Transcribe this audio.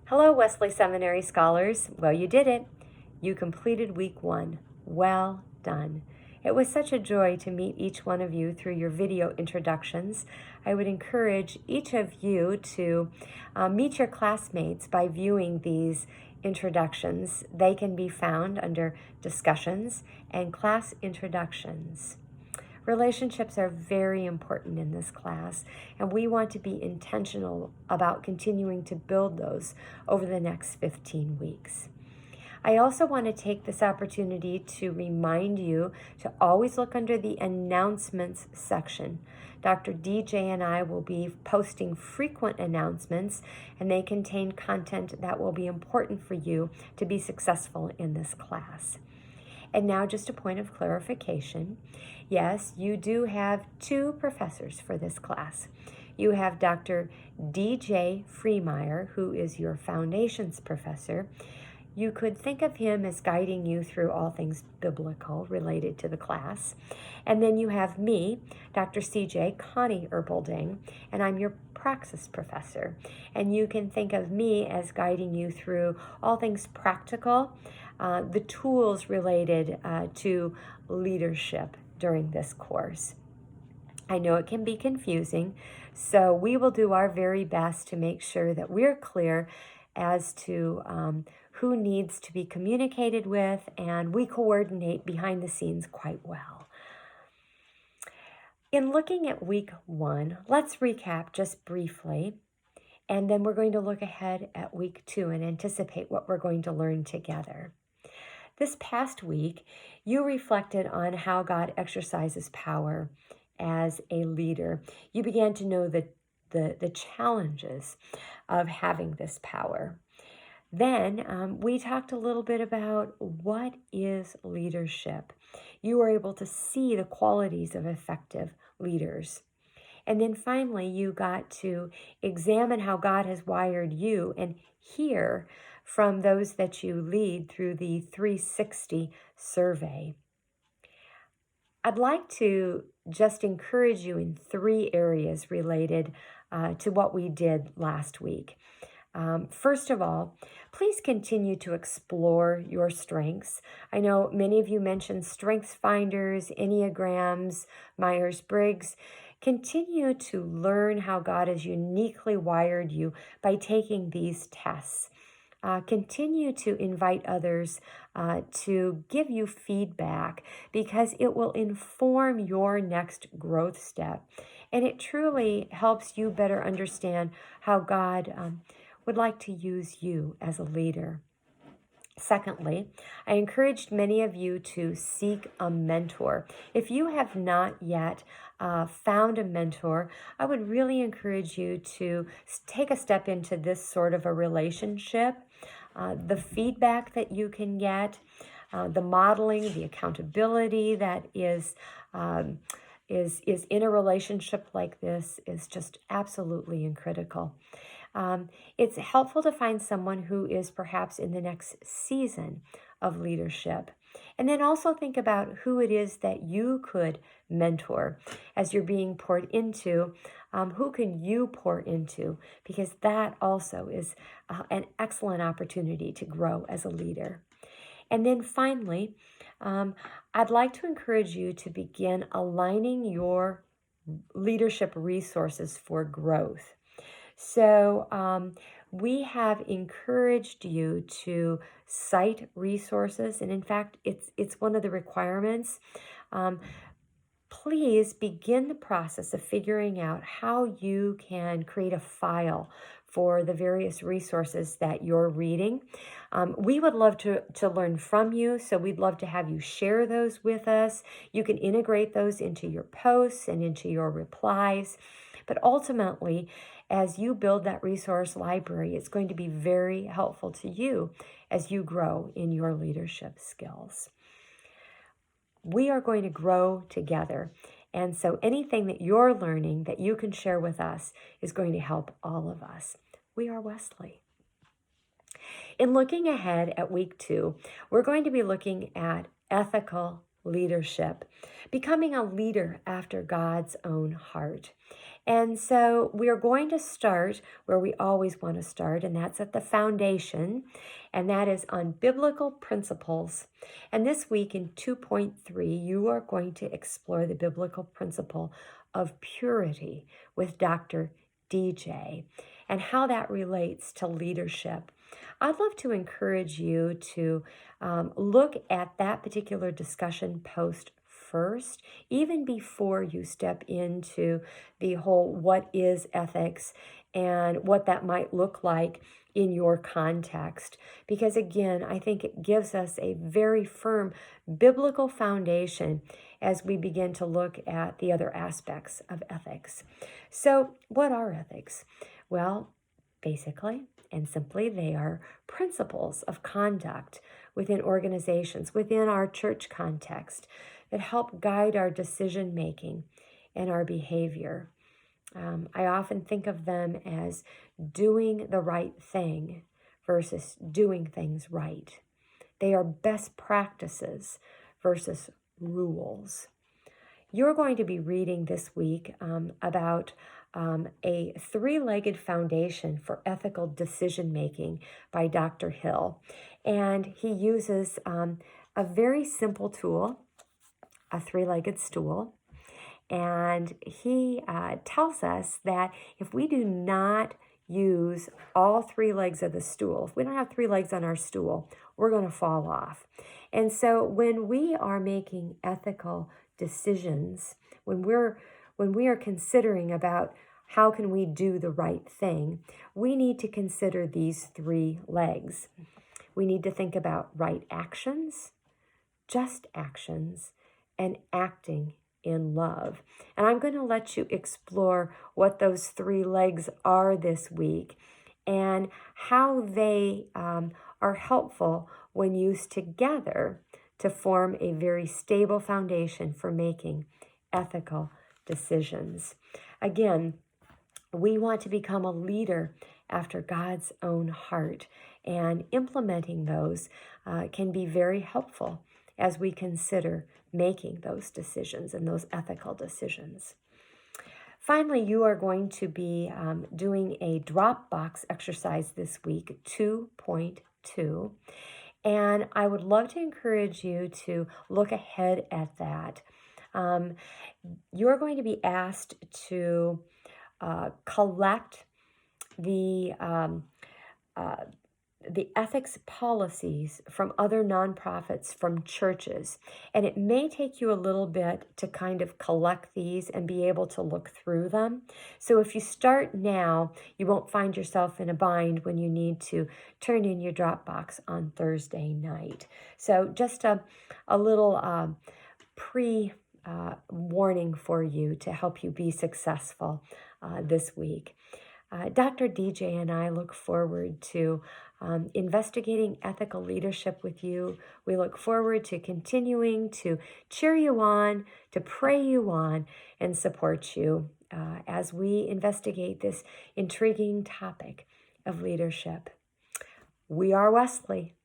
Hello, Wesley Seminary scholars. Well, you did it. You completed week 1. Well done. It was such a joy to meet each one of you through your video introductions. I would encourage each of you to meet your classmates by viewing these introductions. They can be found under discussions and class introductions. Relationships are very important in this class, and we want to be intentional about continuing to build those over the next 15 weeks. I also want to take this opportunity to remind you to always look under the announcements section. Dr. DJ and I will be posting frequent announcements, and they contain content that will be important for you to be successful in this class. And now just a point of clarification. Yes, you do have 2 professors for this class. You have Dr. DJ Freemeyer, who is your foundations professor. You could think of him as guiding you through all things biblical related to the class. And then you have me, Dr. CJ Connie Erpelding, and I'm your praxis professor. And you can think of me as guiding you through all things practical, the tools related to leadership during this course. I know it can be confusing, so we will do our very best to make sure that we're clear as to who needs to be communicated with, and we coordinate behind the scenes quite well. In looking at week 1, let's recap just briefly, and then we're going to look ahead at week 2 and anticipate what we're going to learn together. This past week, you reflected on how God exercises power as a leader. You began to know the challenges of having this power. Then we talked a little bit about what is leadership. You were able to see the qualities of effective leaders. And then finally, you got to examine how God has wired you and hear from those that you lead through the 360 survey. I'd like to just encourage you in 3 areas related to what we did last week. First of all, please continue to explore your strengths. I know many of you mentioned strengths finders, Enneagrams, Myers-Briggs. Continue to learn how God has uniquely wired you by taking these tests. Continue to invite others to give you feedback because it will inform your next growth step. And it truly helps you better understand how God would like to use you as a leader. Secondly, I encouraged many of you to seek a mentor. If you have not yet found a mentor, I would really encourage you to take a step into this sort of a relationship. The feedback that you can get, the modeling, the accountability that is in a relationship like this is just absolutely critical. It's helpful to find someone who is perhaps in the next season of leadership. And then also think about who it is that you could mentor as you're being poured into. Who can you pour into? Because that also is an excellent opportunity to grow as a leader. And then finally, I'd like to encourage you to begin aligning your leadership resources for growth. So we have encouraged you to cite resources, and in fact, it's one of the requirements. Please begin the process of figuring out how you can create a file for the various resources that you're reading. We would love to learn from you, so we'd love to have you share those with us. You can integrate those into your posts and into your replies. But ultimately, as you build that resource library, it's going to be very helpful to you as you grow in your leadership skills. We are going to grow together. And so anything that you're learning that you can share with us is going to help all of us. We are Wesley. In looking ahead at week 2, we're going to be looking at ethical leadership, becoming a leader after God's own heart. And so we are going to start where we always want to start, and that's at the foundation, and that is on biblical principles. And this week in 2.3, you are going to explore the biblical principle of purity with Dr. DJ and how that relates to leadership. I'd love to encourage you to look at that particular discussion post first, even before you step into the whole what is ethics and what that might look like in your context. Because again, I think it gives us a very firm biblical foundation as we begin to look at the other aspects of ethics. So, what are ethics? Well, basically and simply, they are principles of conduct within organizations, within our church context, that help guide our decision making and our behavior. I often think of them as doing the right thing versus doing things right. They are best practices versus rules. You're going to be reading this week about a three-legged foundation for ethical decision-making by Dr. Hill. And he uses a very simple tool, a three-legged stool. And he tells us that if we do not use all three legs of the stool, if we don't have three legs on our stool, we're going to fall off. And so when we are making ethical decisions, when we are considering about how can we do the right thing, we need to consider these three legs. We need to think about right actions, just actions, and acting in love. And I'm going to let you explore what those three legs are this week and how they are helpful when used together to form a very stable foundation for making ethical decisions. Again, we want to become a leader after God's own heart, and implementing those can be very helpful as we consider making those decisions and those ethical decisions. Finally, you are going to be doing a drop box exercise this week, 2.2. And I would love to encourage you to look ahead at that. You're going to be asked to collect the ethics policies from other nonprofits, from churches. And it may take you a little bit to kind of collect these and be able to look through them. So if you start now, you won't find yourself in a bind when you need to turn in your Dropbox on Thursday night. So just a little warning for you to help you be successful this week. Dr. DJ and I look forward to investigating ethical leadership with you. We look forward to continuing to cheer you on, to pray you on, and support you as we investigate this intriguing topic of leadership. We are Wesley.